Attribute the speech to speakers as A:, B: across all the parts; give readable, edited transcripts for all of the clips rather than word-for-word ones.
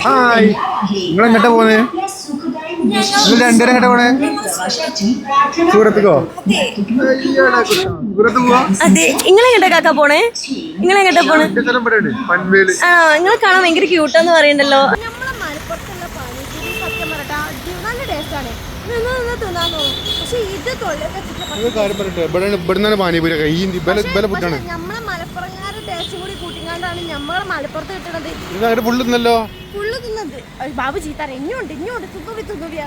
A: Hi, നിങ്ങൾ എങ്ങോട്ടാ പോന്നെ? നിങ്ങൾ രണ്ടുപേരും എങ്ങോട്ടാ പോണേ? സൂറത്തുക്കോ? സൂറത്ത് പോവാ?
B: അതെ, നിങ്ങളെങ്ങോട്ടാ കാക്ക പോണേ? നിങ്ങളെങ്ങോട്ടാ പോണേ?
A: പൻവേല്.
B: ആ, നിങ്ങൾ കാണാൻ ഭയങ്കര ക്യൂട്ടാന്ന് പറയണ്ടല്ലോ.
A: ഇവിടുന്നാണ് പാനിപൂരി ഫുഡാണ്. ഫുള്ള് തിന്നല്ലോ.
B: ബാബു ചീത്ത ഇഞ്ഞോണ്ട് തുന്നുവി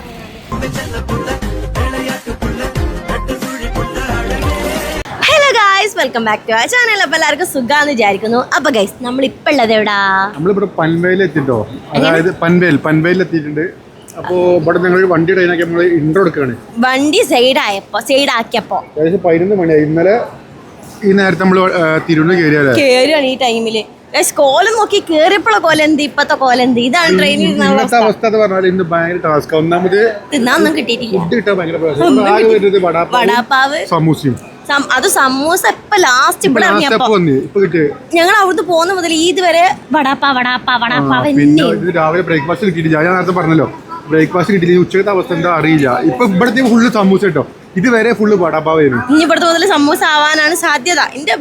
B: hello guys, welcome back to our channel. അപ്പോൾ എല്ലാവർക്കും സുഖാന്ന് വിചാരിക്കുന്നു. അപ്പൊ ഗൈസ്, നമ്മളിപ്പോൾ ഉള്ളത് എവിടാ?
A: നമ്മളിവിടെ പൻവേലിൽ എത്തിട്ടോ. അതായത് പൻവേലിൽ എത്തിയിട്ടുണ്ട്. അപ്പോ ഇവിടെ ഞങ്ങൾ വണ്ടി ഇടാനൊക്കെ നമ്മള് ഇൻട്രോ എടുക്കുകയാണ്.
B: വണ്ടി സൈഡ് ആക്കിയപ്പോ
A: ഏകദേശം 11 മണിയായി. ഇന്നലെ ഈ നേരത്തെ നമ്മള് തിരുവനന്തപുരം
B: കേറിയാണ് ഈ ടൈമില്. കോലം നോക്കി കേറിയപ്പോഴെ കോലെന്ത്, ഇപ്പത്തെ കോലെന്ത്. ഇതാണ് ട്രെയിനിൽ
A: ഇന്നത്തെ അവസ്ഥ എന്ന് പറഞ്ഞാൽ ഇന്ന് ഭയങ്കര ടാസ്ക്. ഒന്നാമത്
B: തിന്നാനൊന്നും കിട്ടിയിട്ടില്ല.
A: ഫുഡ് കിട്ടാൻ ഭയങ്കര പ്രയാസം.
B: വടാപ്പാവ്,
A: സമൂസയും.
B: അത് സമൂസ ഇപ്പൊ ലാസ്റ്റ് ഇവിടെ ഇറങ്ങിയപ്പോ ഞങ്ങൾ അവിടുന്ന് പോകുന്ന മുതൽ ഇതുവരെ വടാപ്പാവ്.
A: പിന്നെ രാവിലെ ബ്രേക്ക്ഫാസ്റ്റ് കിട്ടിയില്ല. ഞാൻ നേരത്തെ പറഞ്ഞല്ലോ, ബ്രേക്ക്ഫാസ്റ്റ് കിട്ടിയില്ല. ഉച്ചത്തെ അവസ്ഥ എന്താ അറിയില്ല. ഇപ്പൊ ഇവിടത്തെ ഫുള്ള് സമൂസ കേട്ടോ. ഇതുവരെ ഫുള്ള് വടാപ്പാവായിരുന്നു.
B: ഇനി ഇവിടുത്തെ മുതൽ സമൂസ ആവാനാണ് സാധ്യത. എന്റെ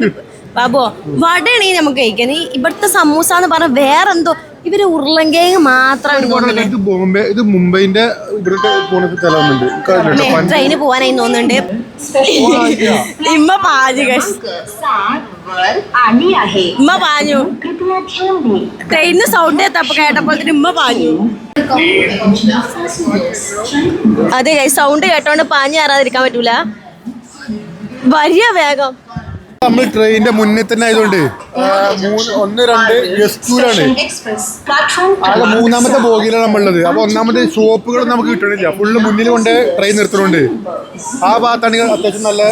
B: ബാബോ, വടയാണെങ്കിൽ നമുക്ക് കഴിക്കാൻ. ഈ ഇവിടുത്തെ സമൂസ എന്ന് പറഞ്ഞാൽ വേറെന്തോ ഇവര് ഉരുളങ്കിഴങ്ങ് മാത്രമാണ്.
A: ഇത് മുംബൈന്റെ
B: ട്രെയിന് പോവാനായി തോന്നുന്നുണ്ട്. ഇമ്മ പാഞ്ഞു ട്രെയിനിന് സൗണ്ട് എത്തപ്പോ കേട്ടപ്പോൾ ഇമ്മ പാഞ്ഞു. അതെ, സൗണ്ട് കേട്ടോണ്ട് പാഞ്ഞു കയറാതിരിക്കാൻ പറ്റൂല. വലിയ വേഗം
A: നമ്മൾ ട്രെയിനിന്റെ മുന്നിൽ തന്നെ ആയതുകൊണ്ട് 1, 2 S2ലാണ്. ആകെ 3ാമത്തെ ബോഗിയിലാണ് നമ്മളുള്ളത്. അപ്പൊ ഒന്നാമത് ഷോപ്പുകളൊന്നും നമുക്ക് കിട്ടണില്ല. ഫുള്ള് മുന്നിൽ കൊണ്ട് ട്രെയിൻ നിർത്തുന്നുണ്ട്. ആ ഭാഗത്താണെങ്കിൽ അത്യാവശ്യം നല്ല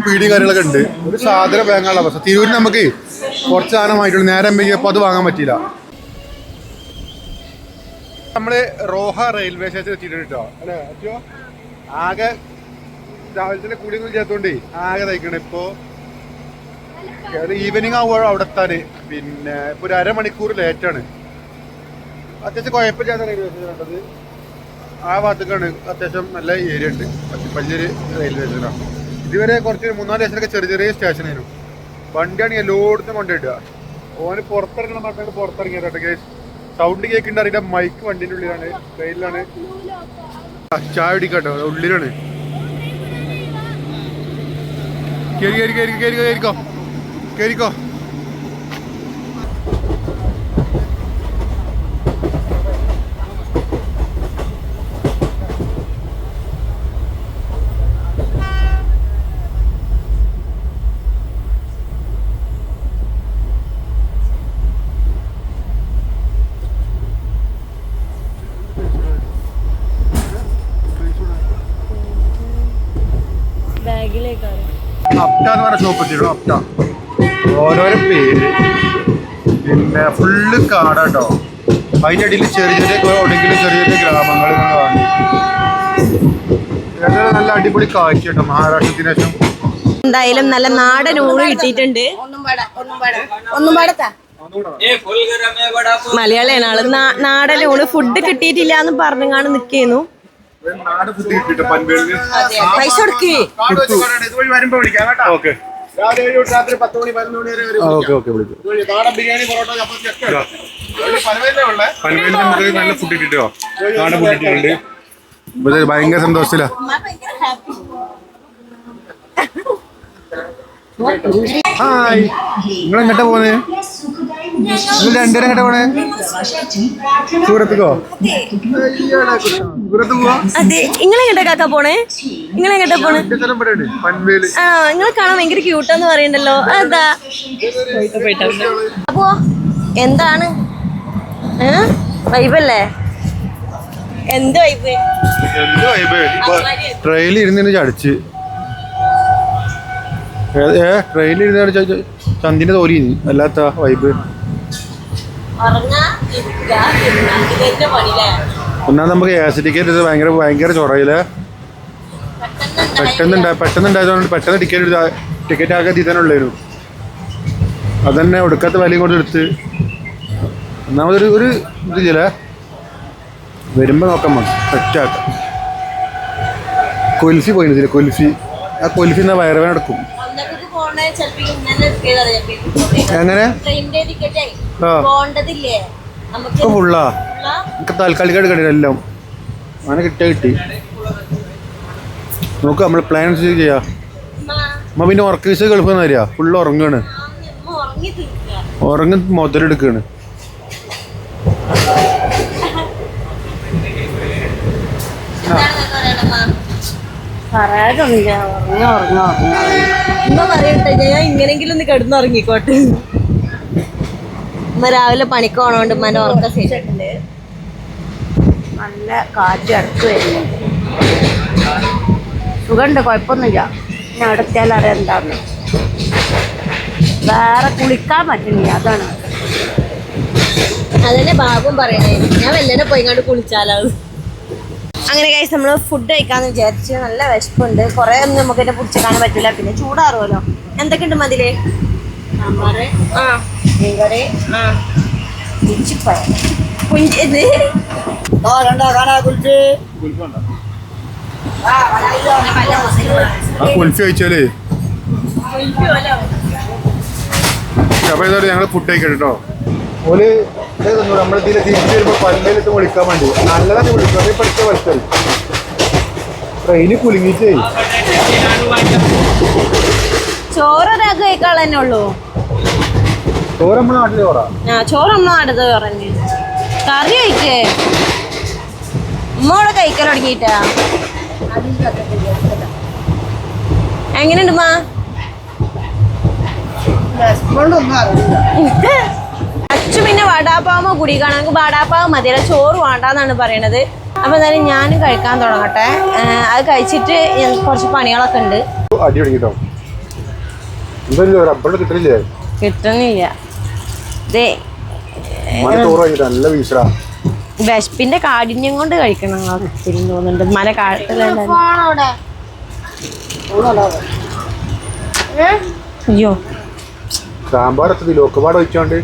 A: പീടി കാര്യങ്ങളൊക്കെ ഉണ്ട്. ഒരു സാധനം വാങ്ങാനുള്ള അവസ്ഥ. തിരൂരിൽ നമുക്ക് കുറച്ച് സാധനം വാങ്ങിയിട്ടുള്ളൂ. നേരം വൈകിയപ്പോൾ അത് വാങ്ങാൻ പറ്റിയില്ല. നമ്മള് റോഹ റെയിൽവേ സ്റ്റേഷൻ എത്തിയിട്ടുണ്ട് കേട്ടോ. അല്ലേ അച്ഛോ? ആകെ രാവിലെ തന്നെ കൂടിയൊന്നും ചെയ്യാത്തോണ്ടേ ആകെ തയ്ക്കണം. ഇപ്പോ ഈവനിങ് ആവുമ്പോൾ അവിടെ എത്താന്. പിന്നെ ഇപ്പൊ ഒരു അരമണിക്കൂർ ലേറ്റാണ്. അത്യാവശ്യം കുഴപ്പമില്ലാത്ത റെയിൽവേ സ്റ്റേഷനാണത്. ആ ഭാഗത്തേക്കാണ്. അത്യാവശ്യം നല്ല ഏരിയ ഉണ്ട്. വലിയൊരു റെയിൽവേ സ്റ്റേഷനാണ്. ഇതുവരെ കുറച്ച് 3-4 സ്റ്റേഷനൊക്കെ ചെറിയ സ്റ്റേഷനായിരുന്നു. വണ്ടിയാണ് എല്ലായിടത്തും കൊണ്ടിടുക. ഓന് പുറത്തിറങ്ങണം പറഞ്ഞാൽ പുറത്തിറങ്ങിയത്. സൗണ്ട് കേൾക്കുന്നുണ്ട് അറിയില്ല. മൈക്ക് വണ്ടിന്റെ ഉള്ളിലാണ്, ട്രെയിനിലാണ്. ചായ പിടിക്കാട്ടോ, ഉള്ളിലാണ്. കേറിക്കോ.
B: ബാഗിലേക്കാണ്.
A: അപ്റ്റ എന്ന് പറഞ്ഞ ഷോപ്പ് എത്തിയിട്ടോ. അപ്റ്റ ഓരോരോ പേര്. പിന്നെ ഫുള്ള് കാടാട്ടോ. അതിൻ്റെ അടിയിൽ ചെറിയ ഗ്രാമങ്ങൾ കാണും. നല്ല അടിപൊളി കാഴ്ച കേട്ടോ. മഹാരാഷ്ട്രത്തിന് ശേഷം
B: എന്തായാലും നല്ല നാടൻ ഊണ് കിട്ടിയിട്ടുണ്ട്. മലയാളിയാണ് ആള്. നാടൻ ഊണ് ഫുഡ് കിട്ടിയിട്ടില്ല എന്ന് പറഞ്ഞാണ് നിൽക്കുന്നു. പൈസ കൊടുക്കേ.
A: നല്ല ഫുഡ് കിട്ടോ. നാടൻ ഫുഡ് കിട്ടിയിട്ടുണ്ട്. ഭയങ്കര സന്തോഷത്തിലാ. ഹായ്, നിങ്ങൾ എങ്ങോട്ടാ പോന്നെ? നിങ്ങൾ രണ്ടുപേരും എങ്ങോട്ടാ പോണേ? സൂറത്തുക്കോ? സൂറത്ത് പോവാ?
B: അതെ, നിങ്ങളെങ്ങോട്ടാ കാക്ക പോണേ? നിങ്ങളെങ്ങോട്ടാ പോണേ?
A: പൻവേല്.
B: ആ, നിങ്ങൾ കാണാൻ ഭയങ്കര ക്യൂട്ടാന്ന് പറയണ്ടല്ലോ. അതാ അപ്പോ എന്താണ് വൈബല്ലേ? എന്ത് വൈബ്?
A: ട്രെയിനിൽ ഇരുന്ന് ചടിച്ച് ട്രെയിനിൽ ചന്തിന്റെ തോലി അല്ലാത്ത വൈബ്. ഒന്നാമത് നമുക്ക് എ ടിക്കറ്റ് ഭയങ്കര ചൊറയില്. പെട്ടെന്നുണ്ടായതുകൊണ്ട് പെട്ടെന്ന് ടിക്കറ്റ് ആക്കാൻ തീരാനുള്ളൂ. അതന്നെ ഒടുക്കത്തെ വിലയും കൊണ്ട് എടുത്ത്. ഒന്നാമതൊരു ഇതില്ല. വരുമ്പോൾ നോക്കാം സെറ്റാക്കാം. കൊൽഫി പോയിരുന്നില്ല, കൊൽഫി. ആ കൊൽഫി എന്നാ വയറുവേന എടുക്കും. എങ്ങനെ ഇപ്പൊ ഫുള്ളാ എനിക്ക് താൽക്കാലികമായിട്ട് കണ്ടില്ല എല്ലാം അങ്ങനെ കിട്ടി. നോക്ക് നമ്മൾ പ്ലാൻ അനുസരിച്ച് ചെയ്യാം. അമ്മ പിന്നെ ഉറക്ക വിസ ഗൾഫെന്ന് വരിക ഫുള്ള് ഉറങ്ങാണ്, ഉറങ്ങി മുതലെടുക്കാണ്.
B: ഞാൻ ഇങ്ങനെങ്കിലും ഒന്ന് കിടന്നുറങ്ങിക്കോട്ടെ. ഉമ്മ രാവിലെ പണിക്ക് പോണോണ്ട് ഉമ്മന്റെ ഉറക്കം ശരിയായിട്ടുണ്ട്. നല്ല കാറ്റ് അടുത്ത് വരുന്നു, സുഖമുണ്ട്, കുഴപ്പമൊന്നുമില്ല. ഞാൻ അവിടെ എത്തിയാൽ അറിയാം എന്താന്ന്. വേറെ കുളിക്കാൻ പറ്റുന്നില്ല, അതാണ്. അതന്നെ ബാബും പറയണേ, ഞാൻ വെല്ലനെ പോയിങ്ങാണ്ട് കുളിച്ചാലോ. അങ്ങനെ കഴിച്ച് നമ്മൾ ഫുഡ് കഴിക്കാന്ന് വിചാരിച്ച്. നല്ല വിശപ്പുണ്ട്, കുറേ ഒന്നും നമുക്ക് എന്നെ പിടിച്ചേക്കാനും പറ്റില്ല, പിന്നെ ചൂടാറുമല്ലോ. എന്തൊക്കെയുണ്ട് മതില്? ആ മീൻകറി, ആ കുഞ്ചിപ്പഴം, കുഞ്ചിത്
A: കുൽഫി കഴിച്ചാലേ. അപ്പൊ ഇതോടെ ഞങ്ങൾ ഫുഡ് കഴിക്കട്ടെ കേട്ടോ. ഓല് നമ്മൾ ഇതിൽ തിരിച്ചു വരുമ്പോൾ പല്ലിലിട്ട് വിളിക്കാൻ വേണ്ടി നല്ലതാണ് വിളിക്കും. അതേ പഠിച്ച വലിച്ചത് ട്രെയിന് കുലുങ്ങിച്ചേ.
B: ചോറ് ഒരാൾക്ക് കഴിക്കാൾ തന്നെ ഉള്ളൂ.
A: ചോറ് നമ്മുടെ നാട്ടിലെ ചോറാ.
B: ചോറ് നമ്മുടെ നാട്ടിൽ ചോറന്നെ. കറി കഴിക്കേ ഉമ്മോടെ കഴിക്കാൻ തുടങ്ങിയിട്ടാ. എങ്ങനെയുണ്ട് മാ? അച്ചു പിന്നെ വടാപ്പാവോ കുടി കാണാൻ വടാപ്പാവ് മതിയല്ല, ചോറ് വേണ്ടാന്നാണ് പറയണത്. അപ്പൊ എന്തായാലും ഞാനും കഴിക്കാൻ തുടങ്ങട്ടെ. അത് കഴിച്ചിട്ട് കുറച്ച് പണികളൊക്കെ ഉണ്ട്. കിട്ടുന്നില്ല. വിശപ്പിന്റെ കാഠിന്യം കൊണ്ട് കഴിക്കണം തോന്നുന്നുണ്ട്. മല കാട്ടിലുണ്ട്. അയ്യോ
A: സാമ്പാർ ലോക്കപാട് വെച്ചോണ്ട്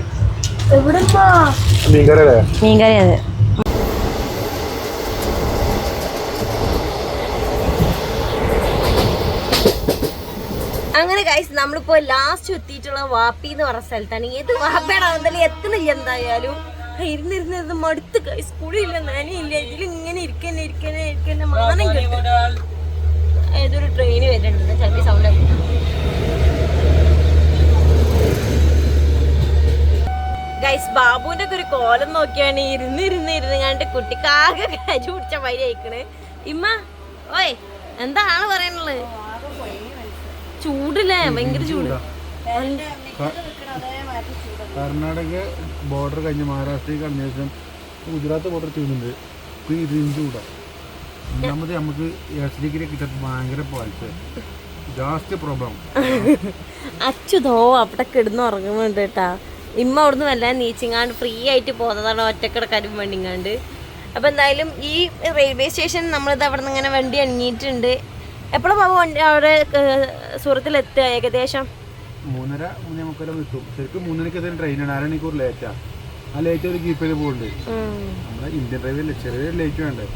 A: മീൻകറി
B: അത്. അങ്ങനെ ഗൈസ് നമ്മളിപ്പോ ലാസ്റ്റ് എത്തിയിട്ടുള്ള വാപ്പി എന്ന് പറഞ്ഞ സ്ഥലത്താണ്. ഏത് വാപ്പയുടെ എന്തായാലും എത്തുന്നില്ല. എന്തായാലും ഇരുന്നിരുന്ന് മടുത്ത് ഗൈസ്. സ്കൂളില്ല, നനയില്ല, ഇതിലിങ്ങനെ ഇരിക്കന്നെ മാനം കിട്ടും. ഏതൊരു ട്രെയിന് വരുന്നുണ്ട്, ചിലപ്പോൾ സൗണ്ട് ആക്കി. ഗൈസ് ബാബുവിന്റെ ഒക്കെ ഒരു കോലം നോക്കിയാണ് ഇരുന്ന് കണ്ട് കുട്ടിക്കാകെ കരി പിടിച്ച വരി അയക്കണ്. ഇമ്മ ഓയ് എന്താണ് പറയാനുള്ളത്? ചൂടില്ലേ, ഭയങ്കര ചൂട്.
A: കർണാടക ബോർഡർ കഴിഞ്ഞ് മഹാരാഷ്ട്രയിൽ കഴിഞ്ഞ ശേഷം ഗുജറാത്ത് ബോർഡർ ചെയ്യുന്നുണ്ട്. ചൂടാ ഒന്നാമത് നമുക്ക് ഡിഗ്രി കിട്ടാൻ ഭയങ്കര പോലത്തെ ജാസ്തി പ്രോബ്ലം.
B: അച്ചുതോ അവിടെ കിടന്ന് ഉറങ്ങുന്നുണ്ട് കേട്ടാ. ഇമ്മ അവിടുന്ന് വല്ലാതെ നീച്ചിങ്ങാണ്ട് ഫ്രീ ആയിട്ട് പോകുന്നതാണ്, ഒറ്റക്കിടക്കാരും വേണ്ടിങ്ങാണ്ട്. അപ്പം എന്തായാലും ഈ റെയിൽവേ സ്റ്റേഷൻ നമ്മളിത് അവിടെ നിന്ന് ഇങ്ങനെ വണ്ടി അണിഞ്ഞിട്ടുണ്ട്. എപ്പോഴും ബാബു അവിടെ സൂറത്തിലെത്തുക ഏകദേശം
A: 3:30 കിട്ടും. ശരിക്കും 3:30 ട്രെയിനാണ്, 1/2 മണിക്കൂർ ലേറ്റാ. ആ ലേറ്റ് ഒരു കീപ്പിൽ പോകുന്നുണ്ട്. നമ്മുടെ ഇന്ത്യൻ റെയിൽവേ ചെറിയ ലേറ്റ് വേണ്ടേ.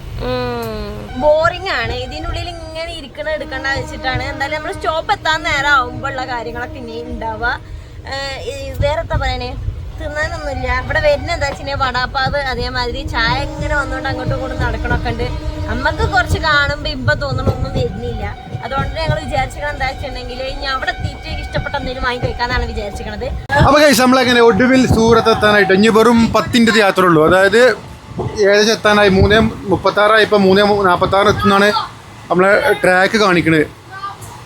B: ബോറിംഗ് ആണ് ഇതിനുള്ളിൽ ഇങ്ങനെ ഇരിക്കണ എടുക്കണ്ട വെച്ചിട്ടാണ്. എന്തായാലും നമ്മൾ സ്റ്റോപ്പ് എത്താൻ നേരം ആവുമ്പോഴുള്ള കാര്യങ്ങളൊക്കെ ഇനി ഉണ്ടാവുക. വേറെ എന്താ പറയണേ, തിന്നാനൊന്നുമില്ല. ഇവിടെ വരുന്ന എന്താ വെച്ചാൽ വടാപ്പാവ്, അതേമാതിരി ചായ ഇങ്ങനെ വന്നുകൊണ്ട് അങ്ങോട്ടും ഇങ്ങോട്ടും നടക്കണമൊക്കെ ഉണ്ട്. നമ്മക്ക് കുറച്ച് കാണുമ്പോൾ ഇപ്പം തോന്നണമൊന്നും വരുന്നില്ല. അതുകൊണ്ട് ഞങ്ങൾ വിചാരിച്ചിരിക്കണം എന്താ വെച്ചിട്ടുണ്ടെങ്കിൽ ഇനി അവിടെ എത്തിയിട്ട് ഇഷ്ടപ്പെട്ട എന്തെങ്കിലും വാങ്ങി കഴിക്കാന്നാണ് വിചാരിച്ചിരിക്കണത്.
A: അപ്പൊ നമ്മളെങ്ങനെ ഒടുവിൽ സൂറത്ത് എത്താനായിട്ട് ഇനി വെറും 10 മിനിറ്റ് യാത്ര ഉള്ളൂ. അതായത് ഏകദേശം എത്താനായി 3:36 ഇപ്പം 3:46 എത്തുന്നതാണ് നമ്മളെ ട്രാക്ക് കാണിക്കണത്.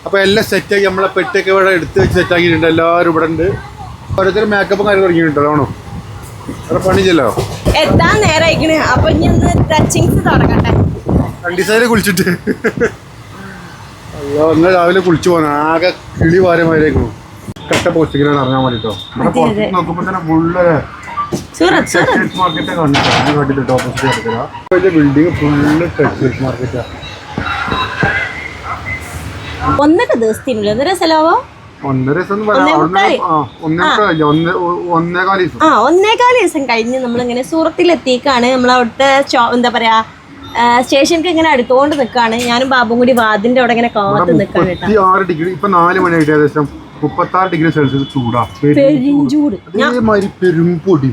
A: അപ്പോൾ എല്ലാം സെറ്റാക്കി നമ്മളെ പെട്ടൊക്കെ ഇവിടെ എടുത്ത് വെച്ച് സെറ്റാക്കിയിട്ടുണ്ട്. എല്ലാവരും ഇവിടെ ഉണ്ട്. ഓരോരുത്തർ മേക്കപ്പും കാര്യം തുടങ്ങിയിട്ടുണ്ടോ? ആണോ അവിടെ പണിച്ചല്ലോ,
B: എത്താൻ നേരമായിക്കണ്. അപ്പൊ ഇനി ഒന്ന് ടച്ചിങ്സ് തുടങ്ങട്ടെ.
A: 2 ദിവസം കുളിച്ചിട്ട് അല്ലോ ഇന്ന് രാവിലെ കുളിച്ചു പോകുന്ന ആകെ കിളി വാരമായിരിക്കും. കട്ട പോസ്റ്റിങ്ങിലാണ് ഇറങ്ങാൻ വേണ്ടിട്ടോ. ഇവിടെ നോക്കുമ്പോൾ തന്നെ ഫുള്ള് ടെക്സ്റ്റൈൽസ് മാർക്കറ്റ് കണ്ടിട്ടോ. ഓപ്പോസിറ്റ് കിടക്കുക ബിൽഡിങ് ഫുള്ള് ടെക്സ്റ്റൈൽസ് മാർക്കറ്റാ.
B: 1 ദിവസത്തിനുള്ളിൽ എന്തൊരു സ്ഥലമാവോ
A: 1.5 ദിവസം
B: ഒന്നേകാല് ദിവസം കഴിഞ്ഞ് നമ്മളിങ്ങനെ സൂറത്തിലെത്തിക്കാണ്. നമ്മളവിടുത്തെ എന്താ പറയാ സ്റ്റേഷനിലേക്ക് ഇങ്ങനെ അടുത്തോണ്ട് നിൽക്കാണ്. ഞാനും ബാബും കൂടി വാതിന്റെ അവിടെ ഇങ്ങനെ കാത്ത് നിൽക്കാണ്.
A: 36 ഡിഗ്രി ഇപ്പൊ 4 മണിയായിട്ട് ഏകദേശം 36 ഡിഗ്രി സെൽഷ്യസ് ചൂടാ.
B: പെരുംചൂട്.
A: പെരുംപൊടി,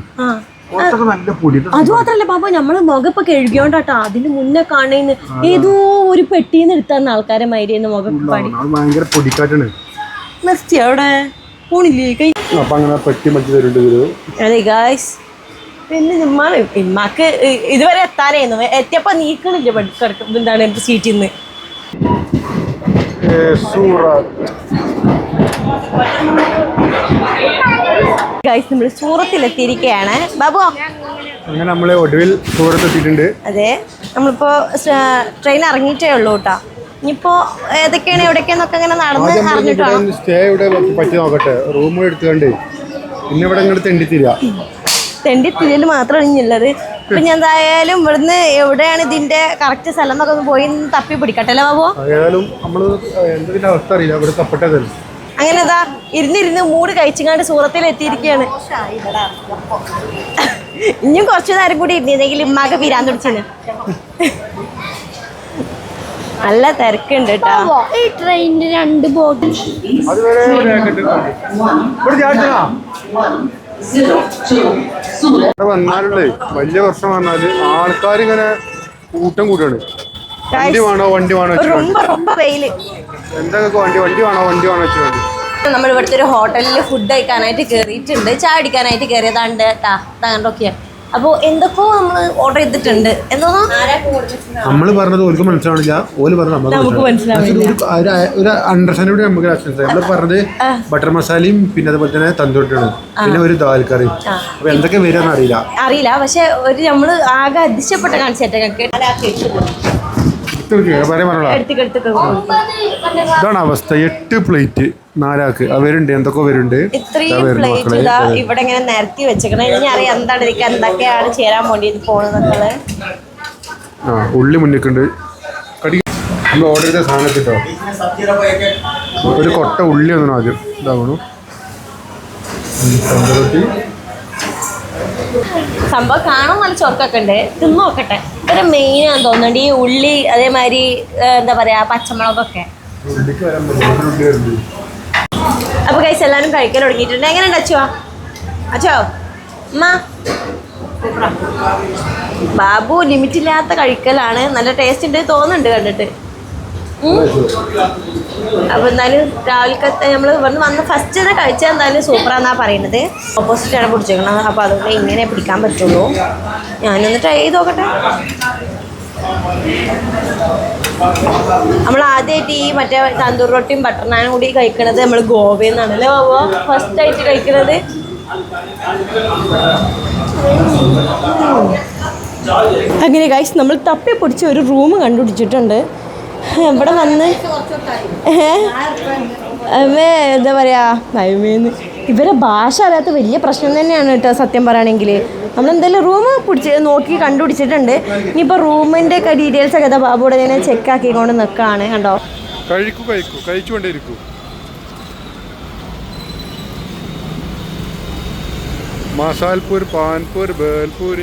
A: നല്ല പൊടി.
B: അത് മാത്രല്ല ബാബു, നമ്മള് മുഖം ഇപ്പൊ കഴുകിയോണ്ടാട്ടോ. അതിന് മുന്നേ കാണുന്ന ഏതോ ഒരു പെട്ടിന്ന് എടുത്താന്ന് ആൾക്കാരെ മാതിരിയെന്ന് മുഖം പണി.
A: ഭയങ്കര പൊടിക്കാറ്റാണ്.
B: നിർത്തി അവിടെ പോണില്ലേ?
A: അപ്പൊ അങ്ങനെ പെട്ടി മറ്റു തരുന്നുണ്ട്.
B: അതെ ഗായ്സ്, പിന്നെ ഇമ്മക്ക് ഇതുവരെ എത്താനായിരുന്നു. എത്തിയപ്പോ നീക്കണില്ല എന്താണ് സീറ്റിൽ നിന്ന്. ഗായ്സ്, നമ്മൾ സൂറത്തിലെത്തിയിരിക്കുകയാണ്. ബാബു,
A: അങ്ങനെ നമ്മള് ഒടുവിൽ സൂറത്ത് എത്തിയിട്ടുണ്ട്.
B: അതെ, നമ്മളിപ്പോ ട്രെയിൻ ഇറങ്ങിയിട്ടേ ഉള്ളൂ കേട്ടോ. ഇനിയിപ്പോ ഏതൊക്കെയാണ് എവിടേക്കാന്നൊക്കെ ഇങ്ങനെ നടന്ന് അറിഞ്ഞിട്ടാണ്
A: സ്റ്റേ ഇവിടെ പറ്റി നോക്കട്ടെ. റൂം എടുത്തുകൊണ്ട് പിന്നെ ഇവിടെ ഇങ്ങോട്ട്
B: തെണ്ടിത്തിരിയല് മാത്രമാണ് ഇനിയുള്ളത്. പിന്നെ എന്തായാലും ഇവിടുന്ന് എവിടെയാണ് ഇതിന്റെ കറക്റ്റ് സ്ഥലം എന്നൊക്കെ ഒന്ന് പോയി തപ്പി പിടിക്കട്ടെ അല്ലേ ബാബു?
A: അവസ്ഥ അറിയില്ല. ഇവിടെ തപ്പട്ടതല്ല.
B: അങ്ങനെ ഇതാ ഇരുന്നിരുന്ന് മൂട് കഴിച്ചുകൊണ്ട് സൂറത്തിൽ എത്തിയിരിക്കുകയാണ്. ഇനിയും കുറച്ചു നേരം കൂടി ഇരുന്നെങ്കിൽ ഇമ്മാക്ക് പിരാന്ത് പിടിച്ചാണ്. നല്ല തിരക്കുണ്ട് കേട്ടോ. ഈ ട്രെയിനിന് 2 ബോട്ട്
A: വന്നാലുള്ളേ വലിയ പ്രശ്നം പറഞ്ഞാല് ആൾക്കാരിങ്ങനെ കൂട്ടം കൂട്ടാണ്. വണ്ടി വേണോ
B: ரொம்ப വെയില്.
A: എന്തൊക്കെ വണ്ടി വേണോ വെച്ചിട്ടുണ്ട്.
B: നമ്മൾ ഇവിടുത്തെ ഒരു ഹോട്ടലിൽ ഫുഡ് കഴിക്കാനായിട്ട് കയറിയിട്ടുണ്ട്. ചായ അടിക്കാനായിട്ട് കയറിയതാണ്ട് കേട്ടാ. താണ്ടൊക്കെയാണ്. അപ്പോൾ എന്തൊക്കെയോ നമ്മൾ ഓർഡർ ചെയ്തിട്ടുണ്ട്. എന്തോന്നോ
A: നമ്മള് പറഞ്ഞത് ഓർക്ക് മനസ്സിലാവണില്ല, ഓല് പറഞ്ഞത്
B: നമുക്ക് മനസ്സിലാവില്ല.
A: ഒരു അണ്ടർസ്റ്റാൻഡിംഗ് നമുക്ക് നമ്മള് പറഞ്ഞത് ബട്ടർ മസാലയും പിന്നെ അതുപോലെ തന്നെ തന്തൂരിട്ടാണ്, പിന്നെ ഒരു ദാൽ കറി. അപ്പൊ എന്തൊക്കെ വരാന്ന് അറിയില്ല. പക്ഷെ ഒരു നമ്മള് ആകെ അതിശയപ്പെട്ട കാണിച്ചിട്ട് ഇതാണ് അവസ്ഥ. 8 പ്ലേറ്റ് 4 ആൾക്ക് അവരുണ്ട്. എന്തൊക്കെ വരുന്നുണ്ട്.
B: ഇത്രയും പ്ലേറ്റ് ഇതാ ഇവിടെ ഇങ്ങനെ നിരത്തി വെച്ചേക്കണേ. ഇനി അറിയാം എന്താണ് എനിക്ക് എന്തൊക്കെയാണ് ചേരാൻ വേണ്ടി പോണെന്നൊക്കെ.
A: ഉള്ളി മുന്നിക്കുണ്ട്. നമ്മൾ ഓർഡർ ചെയ്ത സാധനത്തിട്ടോ ഒരു കൊട്ട ഉള്ളി ഒന്നും ആദ്യം ഇതാവണു.
B: സംഭവം കാണാൻ നല്ല ചൊർക്കൊക്കെ ഉണ്ട്. തിന്നു നോക്കട്ടെ. ഒരു മെയിനാന്ന് തോന്നുന്നുണ്ട് ഈ ഉള്ളി, അതേമാതിരി എന്താ പറയാ പച്ചമുളകൊക്കെ. അപ്പൊ കഴിച്ച് എല്ലാവരും കഴിക്കാൻ തുടങ്ങിയിട്ടുണ്ട്. എങ്ങനെയുണ്ട് അച്ചോ അമ്മ? ബാബു ലിമിറ്റില്ലാത്ത കഴിക്കലാണ്. നല്ല ടേസ്റ്റ് ഉണ്ട് തോന്നുന്നുണ്ട് കണ്ടിട്ട്. അപ്പൊ എന്തായാലും രാവിലത്തെ നമ്മൾ ഇവിടുന്ന് വന്ന് ഫസ്റ്റ് തന്നെ കഴിച്ചാൽ എന്തായാലും സൂപ്പറാന്നാ പറയുന്നത്. ഓപ്പോസിറ്റാണ് പിടിച്ചേക്കണത്. അപ്പൊ അതുകൊണ്ട് ഇങ്ങനെ പിടിക്കാൻ പറ്റുള്ളൂ. ഞാനൊന്ന് ട്രൈ ചെയ്ത് നോക്കട്ടെ. നമ്മൾ ആദ്യമായിട്ട് ഈ മറ്റേ തന്തൂർ റൊട്ടിയും ബട്ടർ നാനും കൂടി കഴിക്കണത് നമ്മൾ ഗോവയിൽ നിന്നാണ് അല്ലേ ബാബു? ഫസ്റ്റ് ആയിട്ട് കഴിക്കണത്. അങ്ങനെ ഗൈസ്, നമ്മൾ തപ്പി പിടിച്ച് ഒരു റൂം കണ്ടുപിടിച്ചിട്ടുണ്ട്. ഇവിടെ വന്ന് എന്താ പറയാ ഭയമേന്ന്. ഇവരെ ഭാഷ അറിയാത്ത വലിയ പ്രശ്നം തന്നെയാണ് കേട്ടോ സത്യം പറയുകയാണെങ്കിൽ. നമ്മളെന്തായാലും റൂം നോക്കി കണ്ടുപിടിച്ചിട്ടുണ്ട്. ഇനിയിപ്പോൾ റൂമിൻ്റെ ഒക്കെ ഡീറ്റെയിൽസ് ഒക്കെ ബാബുവിടെ ഞാൻ ചെക്ക് ആക്കിക്കൊണ്ട് നിൽക്കുകയാണ്. കണ്ടോ,
A: കഴിച്ചുകൊണ്ടേയിരിക്കും. മസാൽപൂർ, പാൻപൂർ, ബേൽപൂർ,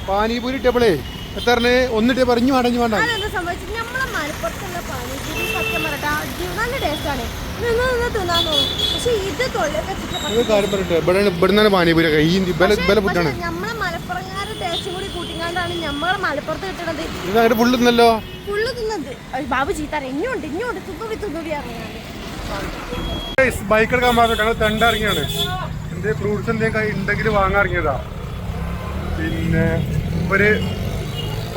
A: പാനിപൂരി ടേബിളേ എത്ര ഒന്നിട്ട് പറഞ്ഞു അടഞ്ഞു വേണ്ട. കാര്യം പറയട്ടെ, ഇവിടുന്നാണ് പാനിപൂരി ബല ഫുഡാണ്. ഫുള്ള് തിന്നല്ലോ.
B: ബാബു ചീത്താറ ഇഞ്ഞുണ്ട്
A: ബൈക്ക് എടുക്കാൻ മാത്രം തെണ്ടിറങ്ങിയാണ്. എന്തേ ഫ്രൂട്ട്സ് എന്തെങ്കിലും ഉണ്ടെങ്കിൽ വാങ്ങാറിങ്ങിയതാ. പിന്നെ ഒരു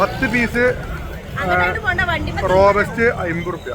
A: 10 പീസ് റോബസ്റ്റ് 50 റുപ്യ.